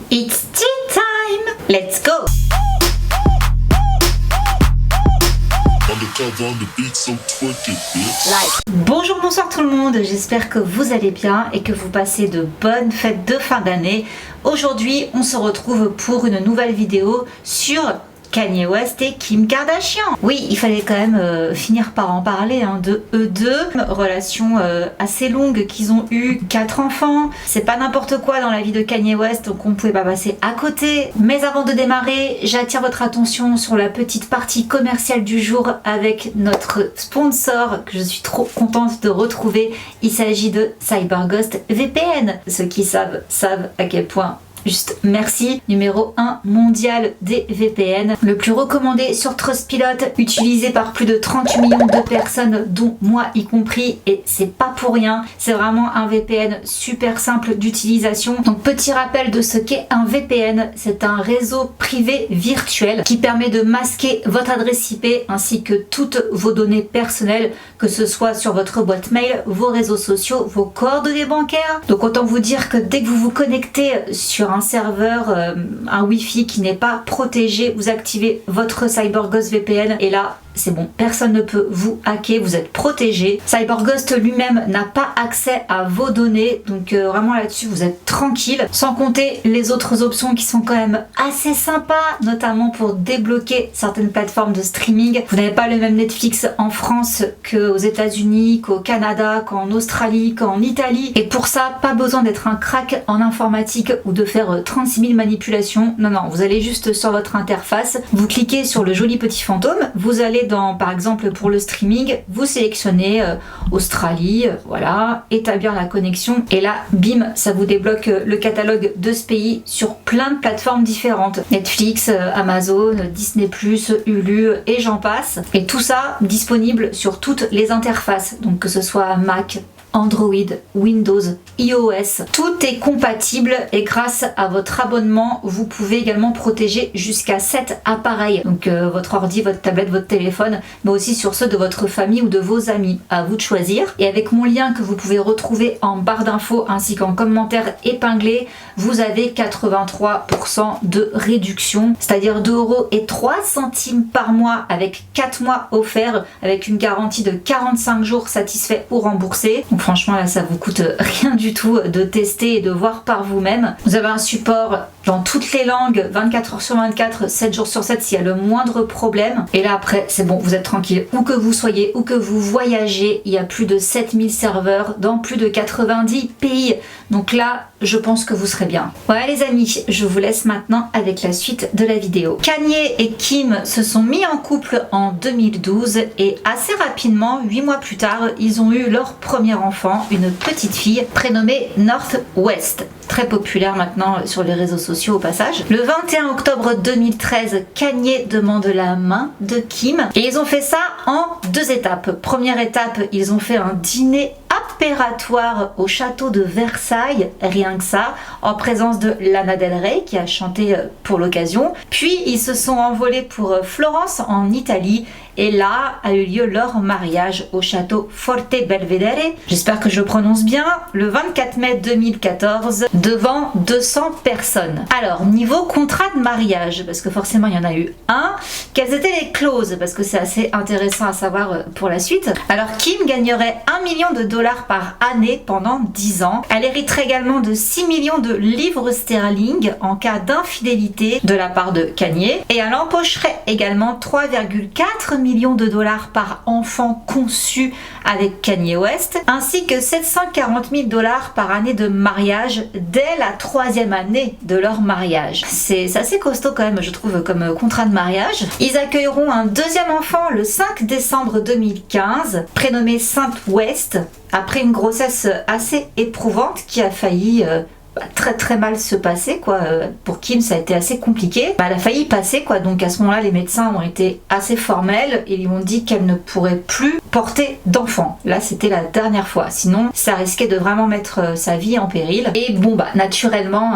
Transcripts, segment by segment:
It's tea time! Let's go! Bonjour, bonsoir tout le monde, j'espère que vous allez bien et que vous passez de bonnes fêtes de fin d'année. Aujourd'hui, on se retrouve pour une nouvelle vidéo sur Kanye West et Kim Kardashian. Oui, il fallait quand même finir par en parler de eux deux. Relation assez longue qu'ils ont eu, 4 enfants. C'est pas n'importe quoi dans la vie de Kanye West, donc on pouvait pas passer à côté. Mais avant de démarrer, j'attire votre attention sur la petite partie commerciale du jour avec notre sponsor que je suis trop contente de retrouver. Il s'agit de CyberGhost VPN. Ceux qui savent à quel point juste merci. Numéro 1 mondial des VPN, le plus recommandé sur Trustpilot, utilisé par plus de 38 millions de personnes, dont moi y compris, et c'est pas pour rien. C'est vraiment un VPN super simple d'utilisation. Donc petit rappel de ce qu'est un VPN, c'est un réseau privé virtuel qui permet de masquer votre adresse IP ainsi que toutes vos données personnelles, que ce soit sur votre boîte mail, vos réseaux sociaux, vos coordonnées bancaires. Donc autant vous dire que dès que vous vous connectez sur un serveur, un Wi-Fi qui n'est pas protégé, vous activez votre CyberGhost VPN et là c'est bon, personne ne peut vous hacker, vous êtes protégé. CyberGhost lui-même n'a pas accès à vos données, donc vraiment là-dessus vous êtes tranquille. Sans compter les autres options qui sont quand même assez sympas, notamment pour débloquer certaines plateformes de streaming. Vous n'avez pas le même Netflix en France qu'aux États-Unis, qu'au Canada, qu'en Australie, qu'en Italie. Et pour ça, pas besoin d'être un crack en informatique ou de faire 36 000 manipulations. Non, vous allez juste sur votre interface, vous cliquez sur le joli petit fantôme, vous allez par exemple pour le streaming, vous sélectionnez Australie, voilà, établir la connexion et là bim, ça vous débloque le catalogue de ce pays sur plein de plateformes différentes, Netflix, Amazon, Disney+, Hulu et j'en passe, et tout ça disponible sur toutes les interfaces, donc que ce soit Mac, Android, Windows, iOS, tout est compatible et grâce à votre abonnement, vous pouvez également protéger jusqu'à 7 appareils. Donc votre ordi, votre tablette, votre téléphone, mais aussi sur ceux de votre famille ou de vos amis. À vous de choisir. Et avec mon lien que vous pouvez retrouver en barre d'infos ainsi qu'en commentaire épinglé, vous avez 83% de réduction, c'est-à-dire 2,03 € par mois avec 4 mois offerts avec une garantie de 45 jours satisfait ou remboursé. Donc franchement là ça vous coûte rien du tout de tester et de voir par vous-même. Vous avez un support dans toutes les langues, 24 h sur 24, 7 jours sur 7 s'il y a le moindre problème. Et là après c'est bon, vous êtes tranquille. Où que vous soyez, où que vous voyagez, il y a plus de 7000 serveurs dans plus de 90 pays. Donc là je pense que vous serez bien. Voilà les amis, je vous laisse maintenant avec la suite de la vidéo. Kanye et Kim se sont mis en couple en 2012 et assez rapidement, 8 mois plus tard, ils ont eu leur premier enfant, une petite fille prénommée North West. Très populaire maintenant sur les réseaux sociaux au passage. Le 21 octobre 2013, Kanye demande la main de Kim et ils ont fait ça en 2 étapes. Première étape, ils ont fait un dîner apératoire au château de Versailles, rien que ça, en présence de Lana Del Rey qui a chanté pour l'occasion. Puis ils se sont envolés pour Florence en Italie et là a eu lieu leur mariage au château Forte Belvedere, j'espère que je le prononce bien, le 24 mai 2014 devant 200 personnes. Alors niveau contrat de mariage, parce que forcément il y en a eu un, quelles étaient les clauses, parce que c'est assez intéressant à savoir pour la suite. Alors Kim gagnerait 1 million de dollars par année pendant 10 ans. Elle hériterait également de 6 millions de livres sterling en cas d'infidélité de la part de Kanye et elle empocherait également 3,4 millions de dollars par enfant conçu avec Kanye West ainsi que 740 000 dollars par année de mariage dès la 3e année de leur mariage. C'est assez costaud quand même je trouve comme contrat de mariage. Ils accueilleront un 2e enfant le 5 décembre 2015 prénommé Saint West après une grossesse assez éprouvante qui a failli très mal se passer quoi. Pour Kim ça a été assez compliqué, elle a failli passer quoi, donc à ce moment là les médecins ont été assez formels et ils lui ont dit qu'elle ne pourrait plus portée d'enfant. Là, c'était la dernière fois. Sinon, ça risquait de vraiment mettre sa vie en péril. Et bon, bah, naturellement,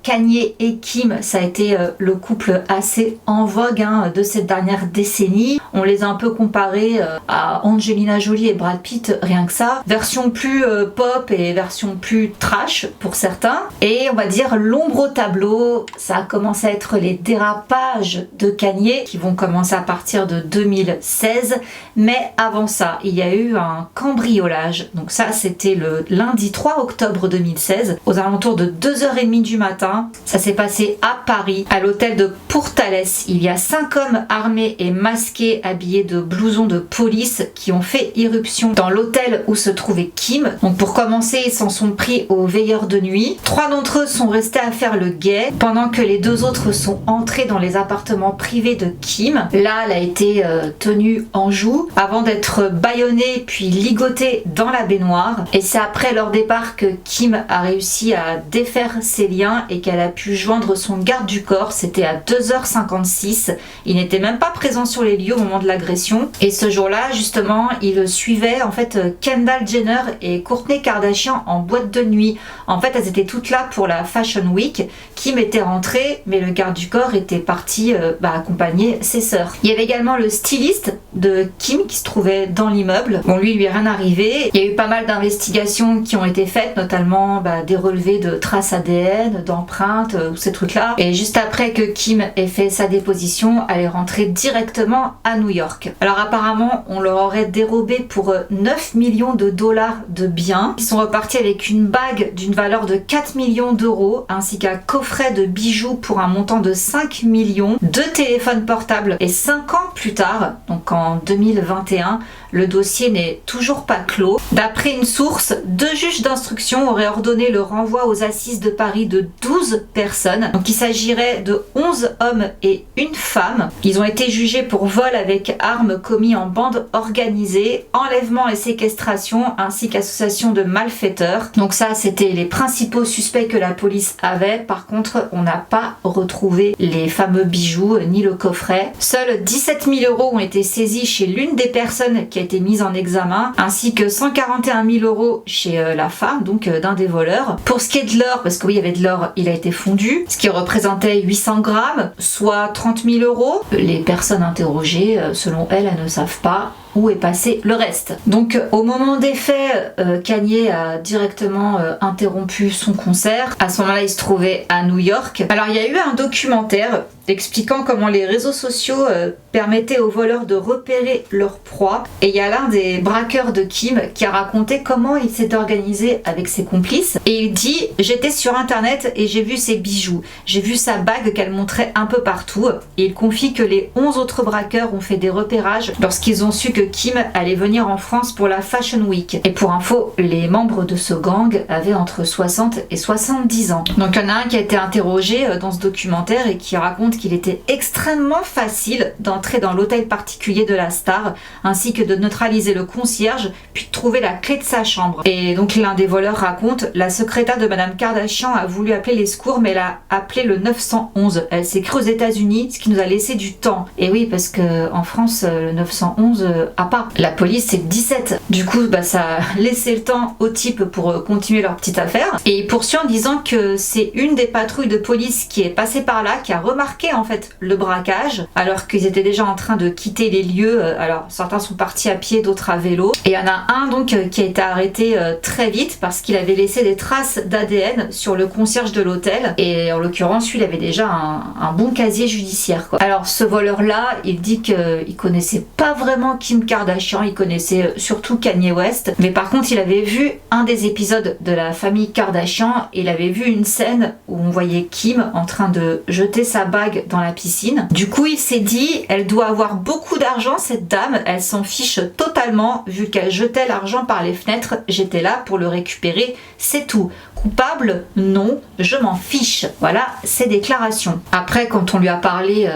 Kanye et Kim, ça a été le couple assez en vogue de cette dernière décennie. On les a un peu comparés à Angelina Jolie et Brad Pitt, rien que ça. Version plus pop et version plus trash pour certains. Et on va dire l'ombre au tableau, ça a commencé à être les dérapages de Kanye qui vont commencer à partir de 2016. Mais avant ça, il y a eu un cambriolage. Donc ça, c'était le lundi 3 octobre 2016, aux alentours de 2h30 du matin. Ça s'est passé à Paris, à l'hôtel de Pourtalès. Il y a 5 hommes armés et masqués, habillés de blousons de police, qui ont fait irruption dans l'hôtel où se trouvait Kim. Donc pour commencer, ils s'en sont pris aux veilleurs de nuit. 3 d'entre eux sont restés à faire le guet, pendant que les 2 autres sont entrés dans les appartements privés de Kim. Là, elle a été tenue en joue, avant d'être bâillonnée puis ligotée dans la baignoire. Et c'est après leur départ que Kim a réussi à défaire ses liens et qu'elle a pu joindre son garde du corps. C'était à 2h56. Il n'était même pas présent sur les lieux au moment de l'agression. Et ce jour-là, justement, il suivait en fait Kendall Jenner et Kourtney Kardashian en boîte de nuit. En fait, elles étaient toutes là pour la Fashion Week. Kim était rentré, mais le garde du corps était parti accompagner ses sœurs. Il y avait également le styliste de Kim qui se trouvait dans l'immeuble. Bon, lui est rien arrivé. Il y a eu pas mal d'investigations qui ont été faites, notamment des relevés de traces ADN, d'empreintes, ces trucs-là. Et juste après que Kim ait fait sa déposition, elle est rentrée directement à New York. Alors apparemment, on leur aurait dérobé pour 9 millions de dollars de biens. Ils sont repartis avec une bague d'une valeur de 4 millions d'euros, ainsi qu'un coffret de bijoux pour un montant de 5 millions, 2 téléphones portables. Et 5 ans plus tard, donc en 2021, le dossier n'est toujours pas clos. D'après une source, 2 juges d'instruction auraient ordonné le renvoi aux assises de Paris de 12 personnes. Donc il s'agirait de 11 hommes et une femme. Ils ont été jugés pour vol avec armes commis en bande organisée, enlèvement et séquestration, ainsi qu'association de malfaiteurs. Donc ça, c'était les principaux suspects que la police avait. Par contre, on n'a pas retrouvé les fameux bijoux ni le coffret. Seuls 17 000 euros ont été saisis chez l'une des personnes qui a été mise en examen, ainsi que 141 000 euros chez la femme, donc d'un des voleurs. Pour ce qui est de l'or, parce que oui, il y avait de l'or, il a été fondu, ce qui représentait 800 grammes, soit 30 000 euros. Les personnes interrogées, selon elles ne savent pas où est passé le reste. Donc au moment des faits, Kanye a directement interrompu son concert. À ce moment-là, il se trouvait à New York. Alors il y a eu un documentaire expliquant comment les réseaux sociaux permettaient aux voleurs de repérer leur proie. Et il y a l'un des braqueurs de Kim qui a raconté comment il s'est organisé avec ses complices. Et il dit: j'étais sur internet et j'ai vu ses bijoux. J'ai vu sa bague qu'elle montrait un peu partout. Et il confie que les 11 autres braqueurs ont fait des repérages lorsqu'ils ont su que Kim allait venir en France pour la Fashion Week. Et pour info, les membres de ce gang avaient entre 60 et 70 ans. Donc il y en a un qui a été interrogé dans ce documentaire et qui raconte qu'il était extrêmement facile d'entrer dans l'hôtel particulier de la star, ainsi que de neutraliser le concierge, puis de trouver la clé de sa chambre. Et donc l'un des voleurs raconte: la secrétaire de Madame Kardashian a voulu appeler les secours, mais elle a appelé le 911. Elle s'est crue aux États-Unis, ce qui nous a laissé du temps. Et oui, parce que en France, le 911 a pas. La police, c'est 17. Du coup, ça a laissé le temps aux types pour continuer leur petite affaire. Et il poursuit en disant que c'est une des patrouilles de police qui est passée par là, qui a remarqué en fait le braquage, alors qu'ils étaient déjà en train de quitter les lieux. Alors certains sont partis à pied, d'autres à vélo. Et il y en a un donc qui a été arrêté très vite parce qu'il avait laissé des traces d'ADN sur le concierge de l'hôtel. Et en l'occurrence, lui, il avait déjà un bon casier judiciaire, quoi. Alors ce voleur-là, il dit qu'il connaissait pas vraiment Kim Kardashian, il connaissait surtout Kanye West. Mais par contre, il avait vu un des épisodes de la famille Kardashian. Il avait vu une scène où on voyait Kim en train de jeter sa bague dans la piscine. Du coup, il s'est dit: elle doit avoir beaucoup d'argent, cette dame, elle s'en fiche totalement, vu qu'elle jetait l'argent par les fenêtres, j'étais là pour le récupérer, c'est tout. Coupable? Non, je m'en fiche. Voilà ses déclarations. Après, quand on lui a parlé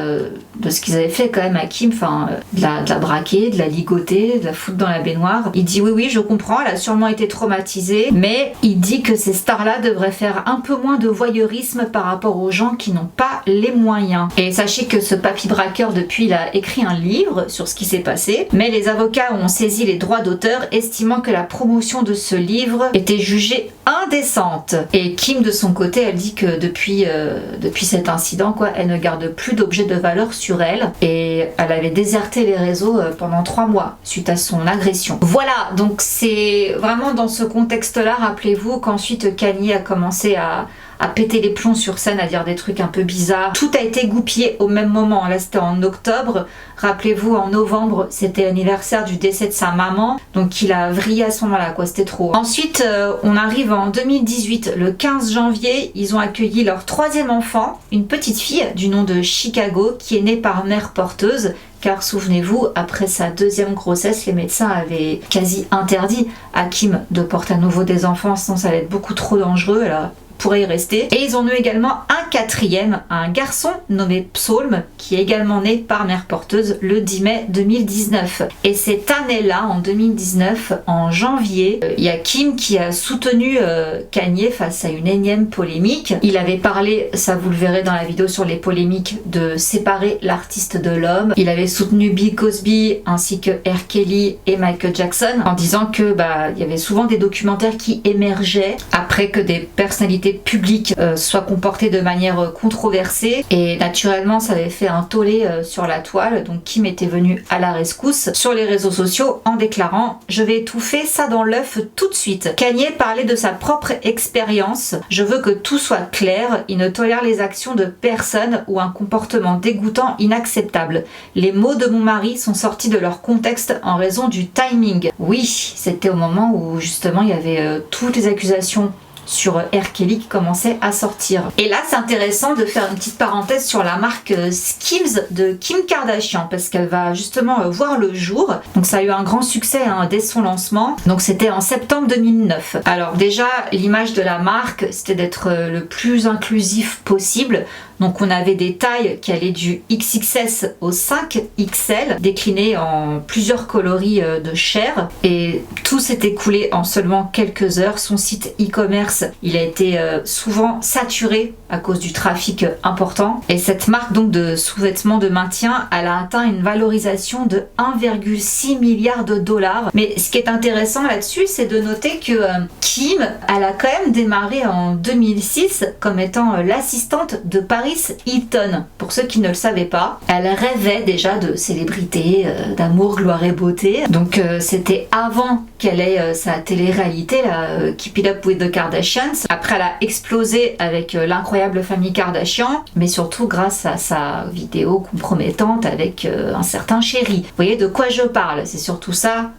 de ce qu'ils avaient fait quand même à Kim, enfin de la braquer, de la ligoter, de la foutre dans la baignoire. Il dit oui je comprends, elle a sûrement été traumatisée, mais il dit que ces stars-là devraient faire un peu moins de voyeurisme par rapport aux gens qui n'ont pas les moyens. Et sachez que ce papy braqueur depuis il a écrit un livre sur ce qui s'est passé, mais les avocats ont saisi les droits d'auteur estimant que la promotion de ce livre était jugée indécente. Et Kim de son côté elle dit que depuis cet incident quoi, elle ne garde plus d'objets de valeur sur elle et elle avait déserté les réseaux pendant 3 mois suite à son agression. Voilà, donc c'est vraiment dans ce contexte-là, rappelez-vous qu'ensuite Kanye a commencé à péter les plombs sur scène, à dire des trucs un peu bizarres. Tout a été goupillé au même moment. Là, c'était en octobre. Rappelez-vous, en novembre, c'était l'anniversaire du décès de sa maman. Donc, il a vrillé à ce moment-là, quoi. C'était trop. Ensuite, on arrive en 2018. Le 15 janvier, ils ont accueilli leur 3e enfant, une petite fille du nom de Chicago, qui est née par mère porteuse. Car souvenez-vous, après sa 2e grossesse, les médecins avaient quasi interdit à Kim de porter à nouveau des enfants, sinon ça allait être beaucoup trop dangereux. Elle pourrait y rester. Et ils ont eu également un 4e, un garçon nommé Psalm, qui est également né par mère porteuse le 10 mai 2019. Et cette année-là, en 2019, en janvier, il y a Kim qui a soutenu Kanye face à une énième polémique. Il avait parlé, ça vous le verrez dans la vidéo sur les polémiques, de séparer l'artiste de l'homme. Il avait soutenu Bill Cosby ainsi que R. Kelly et Michael Jackson en disant que il y avait souvent des documentaires qui émergeaient après que des personnalités publiques soient comportées de manière controversée, et naturellement ça avait fait un tollé sur la toile. Donc Kim était venu à la rescousse sur les réseaux sociaux en déclarant « Je vais étouffer ça dans l'œuf tout de suite ». Kanye parlait de sa propre expérience. « Je veux que tout soit clair, il ne tolère les actions de personne ou un comportement dégoûtant inacceptable. Les mots de mon mari sont sortis de leur contexte en raison du timing. » Oui, c'était au moment où justement il y avait toutes les accusations sur R. Kelly qui commençait à sortir. Et là c'est intéressant de faire une petite parenthèse sur la marque Skims de Kim Kardashian, parce qu'elle va justement voir le jour. Donc ça a eu un grand succès dès son lancement. Donc c'était en septembre 2009. Alors déjà l'image de la marque c'était d'être le plus inclusif possible. Donc on avait des tailles qui allaient du XXS au 5XL, déclinés en plusieurs coloris de chair, et tout s'est écoulé en seulement quelques heures. Son site e-commerce, il a été souvent saturé à cause du trafic important, et cette marque donc de sous-vêtements de maintien, elle a atteint une valorisation de 1,6 milliard de dollars. Mais ce qui est intéressant là-dessus, c'est de noter que Kim, elle a quand même démarré en 2006 comme étant l'assistante de Paris Hilton. Pour ceux qui ne le savaient pas, elle rêvait déjà de célébrité, d'amour, gloire et beauté. Donc c'était avant qu'elle ait sa télé-réalité, Keep It Up with the Kardashians. Après, elle a explosé avec l'incroyable famille Kardashian, mais surtout grâce à sa vidéo compromettante avec un certain chéri. Vous voyez de quoi je parle? C'est surtout ça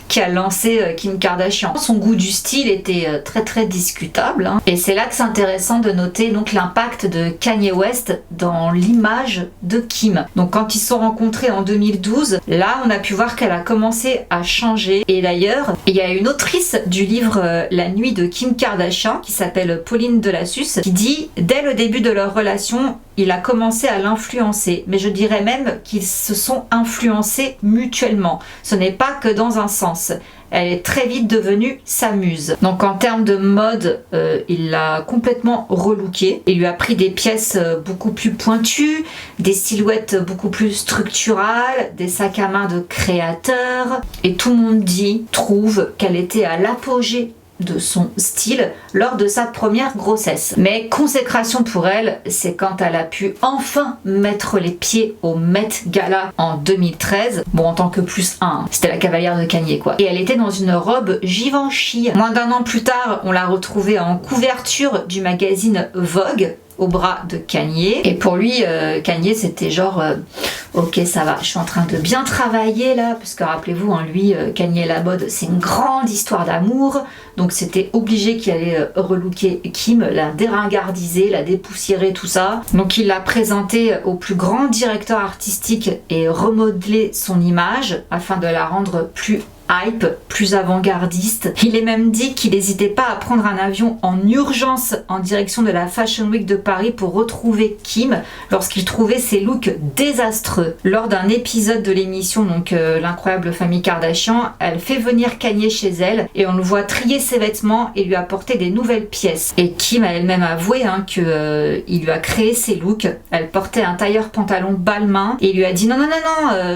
qui a lancé Kim Kardashian. Son goût du style était très discutable, et c'est là que c'est intéressant de noter donc l'impact de Kanye West dans l'image de Kim. Donc quand ils se sont rencontrés en 2012, là on a pu voir qu'elle a commencé à changer. Et d'ailleurs il y a une autrice du livre La nuit de Kim Kardashian qui s'appelle Pauline Delassus qui dit « Dès le début de leur relation, il a commencé à l'influencer, mais je dirais même qu'ils se sont influencés mutuellement. Ce n'est pas que dans un sens. Elle est très vite devenue sa muse. » Donc en termes de mode, il l'a complètement relooké. Il lui a pris des pièces beaucoup plus pointues, des silhouettes beaucoup plus structurales, des sacs à main de créateurs. Et tout le monde trouve qu'elle était à l'apogée de son style lors de sa première grossesse. Mais consécration pour elle, c'est quand elle a pu enfin mettre les pieds au Met Gala en 2013. Bon, en tant que +1, c'était la cavalière de Kanye quoi. Et elle était dans une robe Givenchy. Moins d'1 an plus tard, on l'a retrouvée en couverture du magazine Vogue, au bras de Kanye. Et pour lui, Kanye c'était genre ok ça va, je suis en train de bien travailler là, parce que rappelez-vous lui, Kanye et la mode c'est une grande histoire d'amour, donc c'était obligé qu'il allait relooker Kim, la déringardiser, la dépoussiérer, tout ça. Donc il l'a présenté au plus grand directeur artistique et remodelé son image afin de la rendre plus hype, plus avant-gardiste. Il est même dit qu'il n'hésitait pas à prendre un avion en urgence en direction de la Fashion Week de Paris pour retrouver Kim lorsqu'il trouvait ses looks désastreux. Lors d'un épisode de l'émission, donc l'incroyable famille Kardashian, elle fait venir Kanye chez elle et on le voit trier ses vêtements et lui apporter des nouvelles pièces. Et Kim a elle-même avoué qu'il lui a créé ses looks. Elle portait un tailleur pantalon Balmain et il lui a dit non,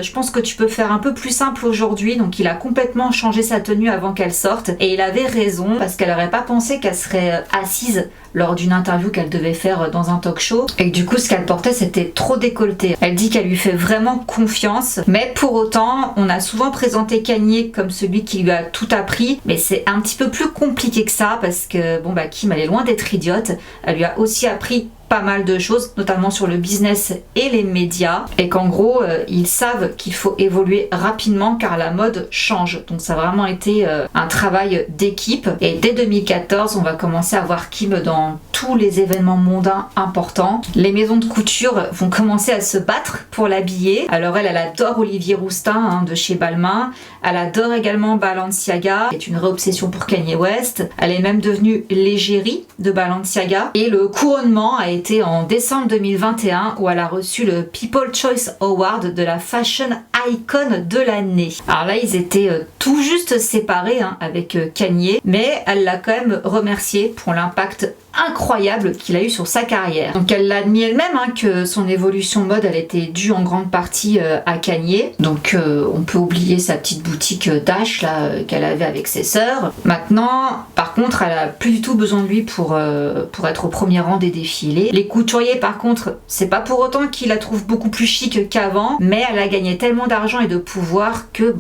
je pense que tu peux faire un peu plus simple aujourd'hui. Donc il a complètement changé sa tenue avant qu'elle sorte et il avait raison parce qu'elle n'aurait pas pensé qu'elle serait assise lors d'une interview qu'elle devait faire dans un talk show et que du coup ce qu'elle portait c'était trop décolleté. Elle dit qu'elle lui fait vraiment confiance, mais pour autant on a souvent présenté Kanye comme celui qui lui a tout appris, mais c'est un petit peu plus compliqué que ça parce que Kim elle est loin d'être idiote, elle lui a aussi appris pas mal de choses, notamment sur le business et les médias, et qu'en gros ils savent qu'il faut évoluer rapidement car la mode change. Donc ça a vraiment été un travail d'équipe et dès 2014 on va commencer à voir Kim dans tous les événements mondains importants. Les maisons de couture vont commencer à se battre pour l'habiller. Alors elle adore Olivier Rousteing de chez Balmain, elle adore également Balenciaga, c'est une réobsession pour Kanye West, elle est même devenue l'égérie de Balenciaga et le couronnement a été en décembre 2021 où elle a reçu le People Choice Award de la Fashion Icon de l'année. Alors là ils étaient tout juste séparés avec Kanye, mais elle l'a quand même remercié pour l'impact incroyable qu'il a eu sur sa carrière. Donc elle l'a admis elle-même que son évolution mode elle était due en grande partie à Kanye. Donc on peut oublier sa petite boutique Dash là qu'elle avait avec ses sœurs. Maintenant par contre elle a plus du tout besoin de lui pour être au premier rang des défilés. Les couturiers par contre c'est pas pour autant qu'ils la trouvent beaucoup plus chic qu'avant, mais elle a gagné tellement d'argent et de pouvoir que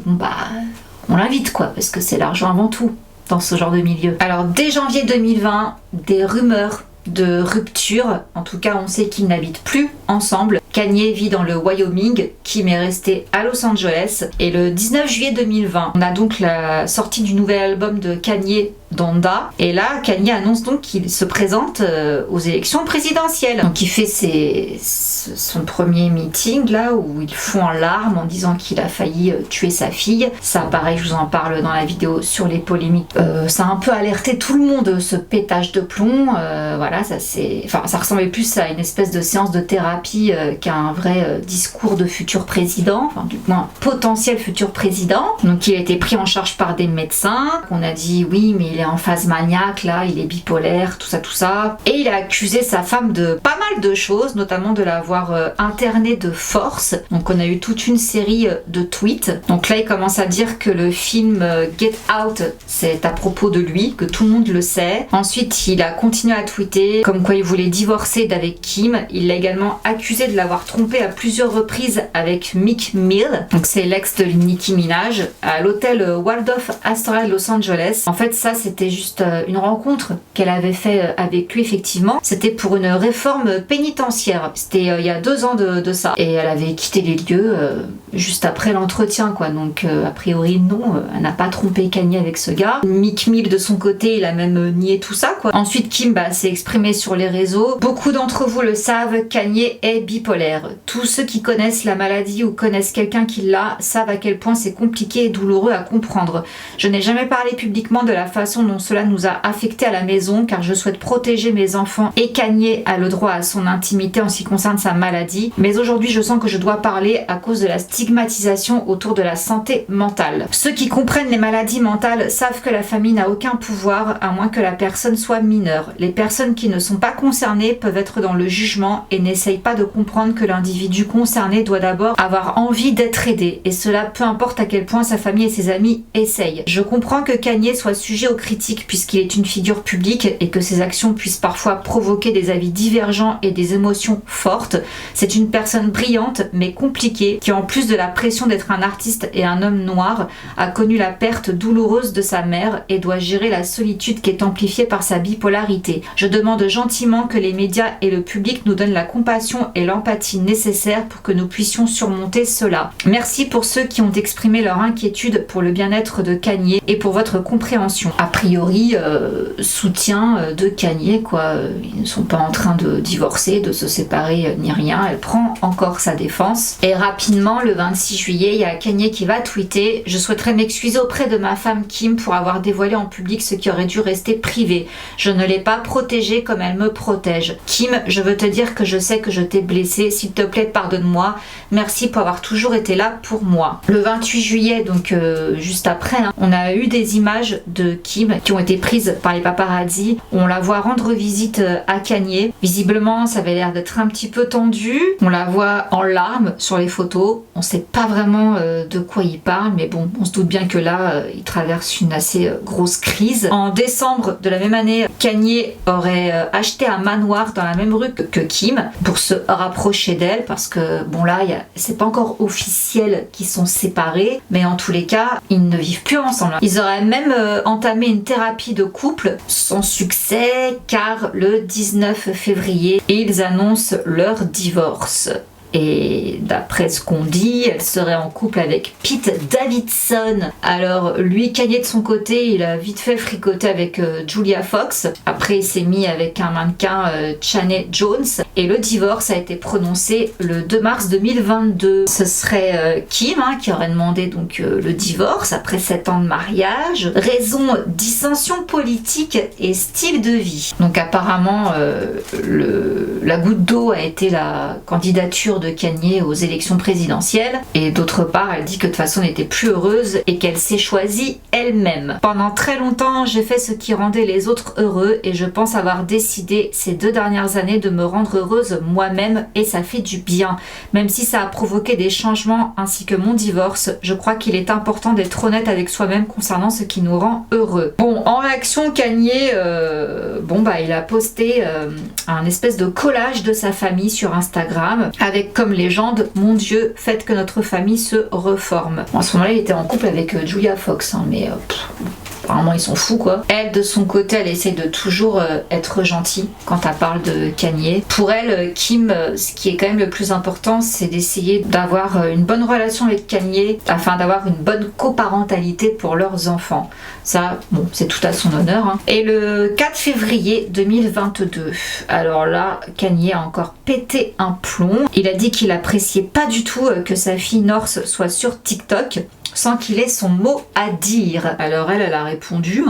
on l'invite quoi, parce que c'est l'argent avant tout dans ce genre de milieu. Alors dès janvier 2020, des rumeurs de rupture, en tout cas on sait qu'ils n'habitent plus ensemble. Kanye vit dans le Wyoming, Kim est resté à Los Angeles et le 19 juillet 2020, on a donc la sortie du nouvel album de Kanye, Donda, et là Kanye annonce donc qu'il se présente aux élections présidentielles. Donc il fait son premier meeting là où il fond en larmes en disant qu'il a failli tuer sa fille. Ça pareil je vous en parle dans la vidéo sur les polémiques. Ça a un peu alerté tout le monde ce pétage de plomb. Voilà, ça ressemblait plus à une espèce de séance de thérapie qu'à un vrai discours de futur président, enfin du moins potentiel futur président. Donc il a été pris en charge par des médecins. On a dit oui mais il est en phase maniaque là, il est bipolaire, tout ça. Et il a accusé sa femme de pas mal de choses, notamment de l'avoir interné de force. Donc on a eu toute une série de tweets. Donc là il commence à dire que le film Get Out c'est à propos de lui, que tout le monde le sait. Ensuite il a continué à tweeter comme quoi il voulait divorcer d'avec Kim. Il l'a également accusé de l'avoir trompé à plusieurs reprises avec Meek Mill, donc c'est l'ex de Nicki Minaj, à l'hôtel Waldorf Astoria de Los Angeles. En fait ça c'était juste une rencontre qu'elle avait fait avec lui effectivement. C'était pour une réforme pénitentiaire. C'était il y a 2 ans de ça. Et elle avait quitté les lieux juste après l'entretien quoi. Donc a priori non, elle n'a pas trompé Kanye avec ce gars. Meek Mill de son côté il a même nié tout ça quoi. Ensuite Kim s'est exprimé sur les réseaux. Beaucoup d'entre vous le savent, Kanye est bipolaire. Tous ceux qui connaissent la maladie ou connaissent quelqu'un qui l'a savent à quel point c'est compliqué et douloureux à comprendre. Je n'ai jamais parlé publiquement de la façon dont cela nous a affectés à la maison car je souhaite protéger mes enfants et Kanye a le droit à son intimité en ce qui concerne sa maladie. Mais aujourd'hui je sens que je dois parler à cause de la stigmatisation autour de la santé mentale. Ceux qui comprennent les maladies mentales savent que la famille n'a aucun pouvoir à moins que la personne soit mineure. Les personnes qui ne sont pas concernées peuvent être dans le jugement et n'essayent pas de comprendre que l'individu concerné doit d'abord avoir envie d'être aidé, et cela peu importe à quel point sa famille et ses amis essayent. Je comprends que Kanye soit sujet aux critiques puisqu'il est une figure publique et que ses actions puissent parfois provoquer des avis divergents et des émotions fortes. C'est une personne brillante mais compliquée qui en plus de la pression d'être un artiste et un homme noir a connu la perte douloureuse de sa mère et doit gérer la solitude qui est amplifiée par sa bipolarité. Je demande gentiment que les médias et le public nous donnent la compassion et l'empathie nécessaires pour que nous puissions surmonter cela. Merci pour ceux qui ont exprimé leur inquiétude pour le bien-être de Kanye et pour votre compréhension. Après priori soutien de Kanye, quoi. Ils ne sont pas en train de divorcer, de se séparer ni rien. Elle prend encore sa défense. Et rapidement, le 26 juillet, il y a Kanye qui va tweeter: je souhaiterais m'excuser auprès de ma femme Kim pour avoir dévoilé en public ce qui aurait dû rester privé. Je ne l'ai pas protégée comme elle me protège. Kim, je veux te dire que je sais que je t'ai blessée. S'il te plaît, pardonne-moi. Merci pour avoir toujours été là pour moi. Le 28 juillet, donc juste après, on a eu des images de Kim qui ont été prises par les paparazzi. On la voit rendre visite à Kanye. Visiblement, ça avait l'air d'être un petit peu tendu. On la voit en larmes sur les photos. On sait pas vraiment de quoi il parle, mais bon, on se doute bien que là, il traverse une assez grosse crise. En décembre de la même année, Kanye aurait acheté un manoir dans la même rue que Kim pour se rapprocher d'elle, parce que bon là, c'est pas encore officiel qu'ils sont séparés, mais en tous les cas, ils ne vivent plus ensemble. Ils auraient même entamé une thérapie de couple sans succès, car le 19 février, ils annoncent leur divorce. Et d'après ce qu'on dit, elle serait en couple avec Pete Davidson. Alors lui, Kanye de son côté, il a vite fait fricoter avec Julia Fox. Après, il s'est mis avec un mannequin, Chaney Jones. Et le divorce a été prononcé le 2 mars 2022. Ce serait Kim qui aurait demandé donc le divorce après 7 ans de mariage. Raison: dissension politique et style de vie. Donc apparemment, la goutte d'eau a été la candidature de Kanye aux élections présidentielles, et d'autre part elle dit que de toute façon elle n'était plus heureuse et qu'elle s'est choisie elle-même. Pendant très longtemps j'ai fait ce qui rendait les autres heureux, et je pense avoir décidé ces 2 dernières années de me rendre heureuse moi-même, et ça fait du bien. Même si ça a provoqué des changements ainsi que mon divorce, je crois qu'il est important d'être honnête avec soi-même concernant ce qui nous rend heureux. Bon, en réaction, Kanye il a posté un espèce de collage de sa famille sur Instagram avec comme légende: mon Dieu, faites que notre famille se reforme. Bon, à ce moment-là, il était en couple avec Julia Fox, mais apparemment ils sont fous, quoi. Elle, de son côté, elle essaye de toujours être gentille quand elle parle de Kanye. Pour elle, Kim, ce qui est quand même le plus important, c'est d'essayer d'avoir une bonne relation avec Kanye afin d'avoir une bonne coparentalité pour leurs enfants. Ça, bon, c'est tout à son honneur. Et le 4 février 2022, alors là, Kanye a encore pété un plomb. Il a dit qu'il appréciait pas du tout que sa fille North soit sur TikTok sans qu'il ait son mot à dire. Alors elle a répondu,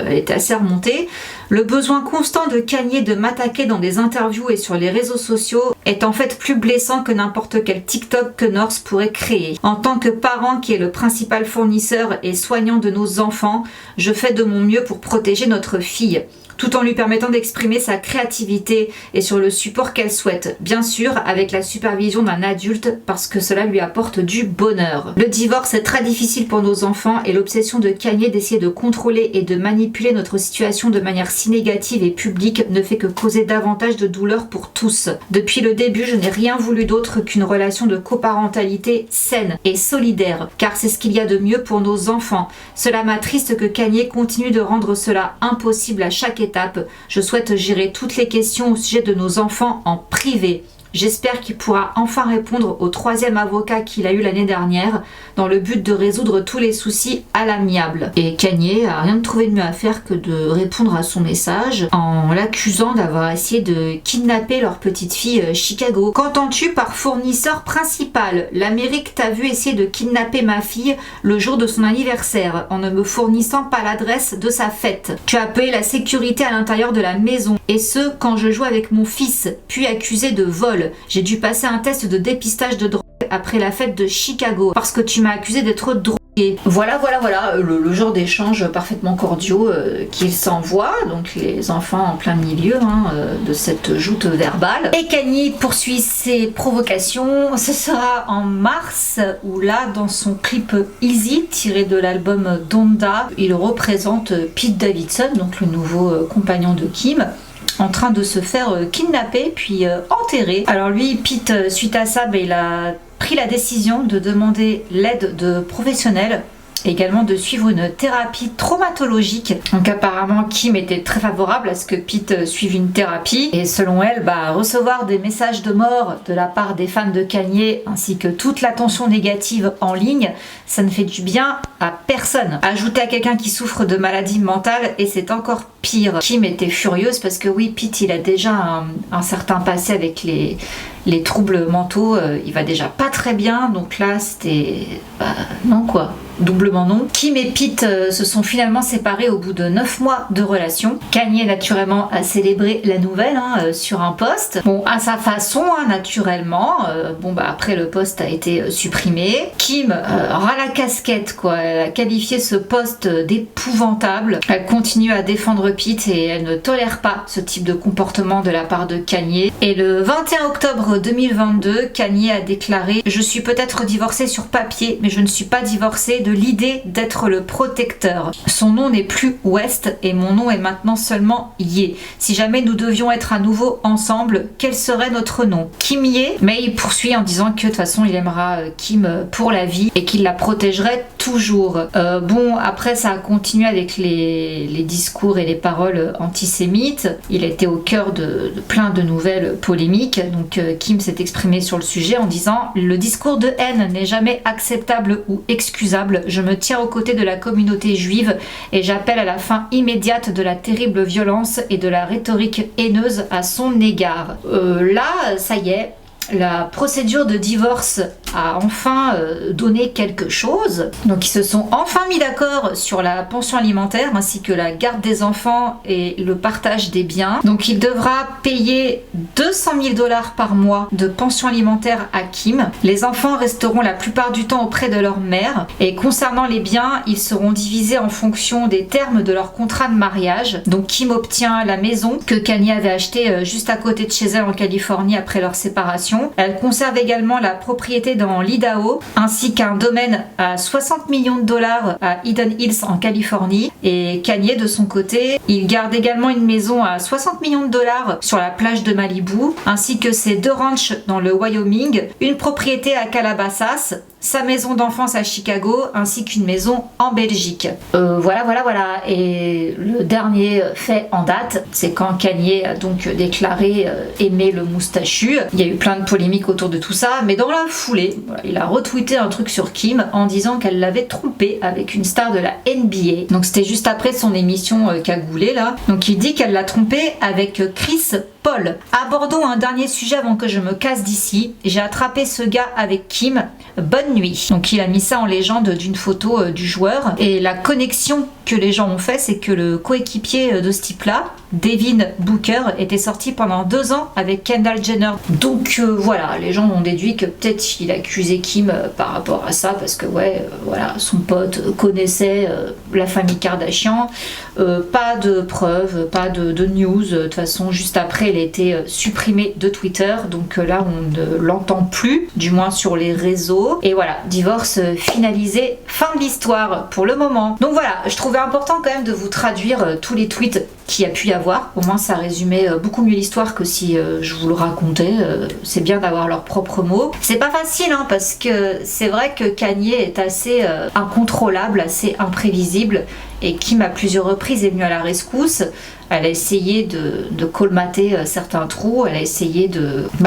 elle était assez remontée. Le besoin constant de Kanye de m'attaquer dans des interviews et sur les réseaux sociaux est en fait plus blessant que n'importe quel TikTok que North pourrait créer. En tant que parent qui est le principal fournisseur et soignant de nos enfants, je fais de mon mieux pour protéger notre fille, tout en lui permettant d'exprimer sa créativité et sur le support qu'elle souhaite, bien sûr avec la supervision d'un adulte, parce que cela lui apporte du bonheur. Le divorce est très difficile pour nos enfants, et l'obsession de Kanye d'essayer de contrôler et de manipuler notre situation de manière si négative et publique ne fait que causer davantage de douleur pour tous. Depuis le début, je n'ai rien voulu d'autre qu'une relation de coparentalité saine et solidaire, car c'est ce qu'il y a de mieux pour nos enfants. Cela m'attriste que Kanye continue de rendre cela impossible à chaque étape. Je souhaite gérer toutes les questions au sujet de nos enfants en privé. J'espère qu'il pourra enfin répondre au 3e avocat qu'il a eu l'année dernière, dans le but de résoudre tous les soucis à l'amiable. Et Kanye a rien trouvé de mieux à faire que de répondre à son message en l'accusant d'avoir essayé de kidnapper leur petite fille Chicago. Qu'entends-tu par fournisseur principal? L'Amérique t'a vu essayer de kidnapper ma fille le jour de son anniversaire en ne me fournissant pas l'adresse de sa fête. Tu as appelé la sécurité à l'intérieur de la maison, et ce quand je jouais avec mon fils, puis accusé de vol. J'ai dû passer un test de dépistage de drogue après la fête de Chicago parce que tu m'as accusé d'être drogué. Voilà, le genre d'échange parfaitement cordiaux qu'ils s'envoient, donc les enfants en plein milieu de cette joute verbale. Et Kanye poursuit ses provocations. Ce sera en mars où là, dans son clip Easy, tiré de l'album Donda, il représente Pete Davidson, donc le nouveau compagnon de Kim, en train de se faire kidnapper puis enterrer. Alors lui, Pete, suite à ça, il a pris la décision de demander l'aide de professionnels également de suivre une thérapie traumatologique. Donc apparemment Kim était très favorable à ce que Pete suive une thérapie et selon elle, recevoir des messages de mort de la part des fans de Kanye ainsi que toute l'attention négative en ligne, ça ne fait du bien à personne. Ajouter à quelqu'un qui souffre de maladie mentale et c'est encore pire. Kim était furieuse parce que oui, Pete il a déjà un certain passé avec les troubles mentaux, il va déjà pas très bien, donc là c'était non quoi, doublement non. Kim et Pete se sont finalement séparés au bout de 9 mois de relation. Kanye naturellement a célébré la nouvelle sur un post, bon à sa façon naturellement, après le post a été supprimé. Kim ras la casquette quoi, elle a qualifié ce post d'épouvantable, elle continue à défendre Pete et elle ne tolère pas ce type de comportement de la part de Kanye. Et le 21 octobre 2022, Kanye a déclaré: je suis peut-être divorcé sur papier, mais je ne suis pas divorcé de l'idée d'être le protecteur. Son nom n'est plus West et mon nom est maintenant seulement Ye. Si jamais nous devions être à nouveau ensemble, quel serait notre nom? Kim Ye. Mais il poursuit en disant que de toute façon il aimera Kim pour la vie et qu'il la protégerait toujours. Après ça a continué avec les discours et les paroles antisémites. Il était au cœur de plein de nouvelles polémiques. Donc Kim s'est exprimé sur le sujet en disant: le discours de haine n'est jamais acceptable ou excusable. Je me tiens aux côtés de la communauté juive et j'appelle à la fin immédiate de la terrible violence et de la rhétorique haineuse à son égard. Là, ça y est, la procédure de divorce a enfin donné quelque chose. Donc ils se sont enfin mis d'accord sur la pension alimentaire ainsi que la garde des enfants et le partage des biens. Donc il devra payer 200 000 $ par mois de pension alimentaire à Kim. Les enfants resteront la plupart du temps auprès de leur mère. Et concernant les biens, ils seront divisés en fonction des termes de leur contrat de mariage. Donc Kim obtient la maison que Kanye avait achetée juste à côté de chez elle en Californie après leur séparation. Elle conserve également la propriété dans l'Idaho ainsi qu'un domaine à 60 millions de $ à Eden Hills en Californie. Et Kanye de son côté, il garde également une maison à 60 millions de $ sur la plage de Malibu ainsi que ses 2 ranchs dans le Wyoming, une propriété à Calabasas, sa maison d'enfance à Chicago ainsi qu'une maison en Belgique. Voilà. Et le dernier fait en date, c'est quand Kanye a donc déclaré aimer le moustachu. Il y a eu plein de polémiques autour de tout ça, mais dans la foulée, il a retweeté un truc sur Kim en disant qu'elle l'avait trompé avec une star de la NBA. Donc c'était juste après son émission cagoulée là. Donc il dit qu'elle l'a trompé avec Chris Paul. Abordons un dernier sujet avant que je me casse d'ici. J'ai attrapé ce gars avec Kim. Bonne nuit. Donc il a mis ça en légende d'une photo du joueur. Et la connexion que les gens ont fait, c'est que le coéquipier de ce type-là, Devin Booker, était sorti pendant 2 ans avec Kendall Jenner. Donc voilà, les gens ont déduit que peut-être il accusait Kim par rapport à ça parce que son pote connaissait la famille Kardashian. Pas de preuves, pas de news. De toute façon, juste après, il a été supprimé de Twitter. Donc là, on ne l'entend plus, du moins sur les réseaux. Et voilà, divorce finalisé, fin de l'histoire pour le moment. Donc voilà, je trouvais important quand même de vous traduire tous les tweets qu'il y a pu y avoir. Au moins, ça résumait beaucoup mieux l'histoire que si je vous le racontais. C'est bien d'avoir leurs propres mots. C'est pas facile, parce que c'est vrai que Kanye est assez incontrôlable, assez imprévisible. Et Kim à plusieurs reprises est venue à la rescousse. Elle a essayé de colmater certains trous, elle a essayé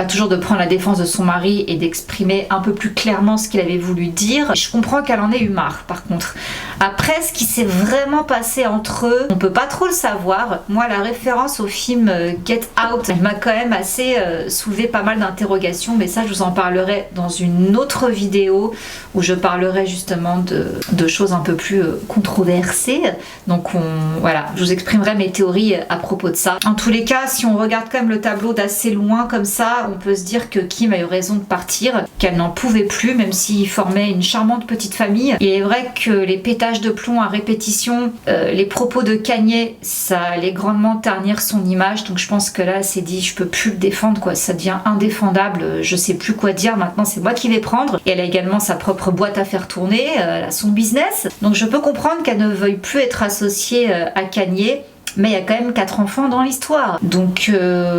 toujours de prendre la défense de son mari et d'exprimer un peu plus clairement ce qu'il avait voulu dire. Je comprends qu'elle en ait eu marre par contre. Après, ce qui s'est vraiment passé entre eux, on peut pas trop le savoir. Moi, la référence au film Get Out, elle m'a quand même assez soulevé pas mal d'interrogations, mais ça je vous en parlerai dans une autre vidéo où je parlerai justement de choses un peu plus controversées. Donc je vous exprimerai mes théories à propos de ça. En tous les cas, si on regarde quand même le tableau d'assez loin comme ça, on peut se dire que Kim a eu raison de partir, qu'elle n'en pouvait plus, même s'il formait une charmante petite famille. Il est vrai que les pétages de plomb à répétition, les propos de Kanye, ça allait grandement ternir son image. Donc je pense que là, elle s'est dit, je peux plus le défendre, quoi. Ça devient indéfendable. Je sais plus quoi dire. Maintenant, c'est moi qui vais prendre. Et elle a également sa propre boîte à faire tourner. Elle a son business. Donc je peux comprendre qu'elle ne veuille plus être associée à Kanye. Mais il y a quand même 4 enfants dans l'histoire. Donc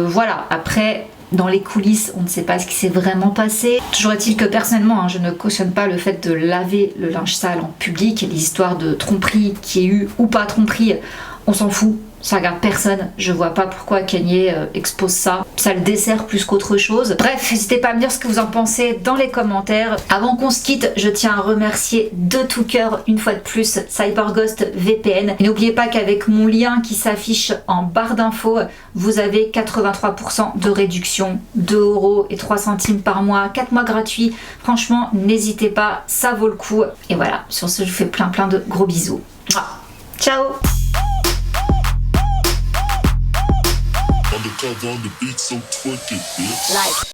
voilà, après, dans les coulisses, on ne sait pas ce qui s'est vraiment passé. Toujours est-il que personnellement, je ne cautionne pas le fait de laver le linge sale en public. Les histoires de tromperie qui ait eu ou pas tromperie, on s'en fout. Ça regarde personne, je vois pas pourquoi Kanye expose ça. Ça le dessert plus qu'autre chose. Bref, n'hésitez pas à me dire ce que vous en pensez dans les commentaires. Avant qu'on se quitte, je tiens à remercier de tout cœur, une fois de plus, CyberGhost VPN. Et n'oubliez pas qu'avec mon lien qui s'affiche en barre d'infos, vous avez 83% de réduction, 2,03 € par mois, 4 mois gratuits. Franchement, n'hésitez pas, ça vaut le coup. Et voilà, sur ce, je vous fais plein de gros bisous. Ciao! Undercover on the beat, so twerk it, bitch.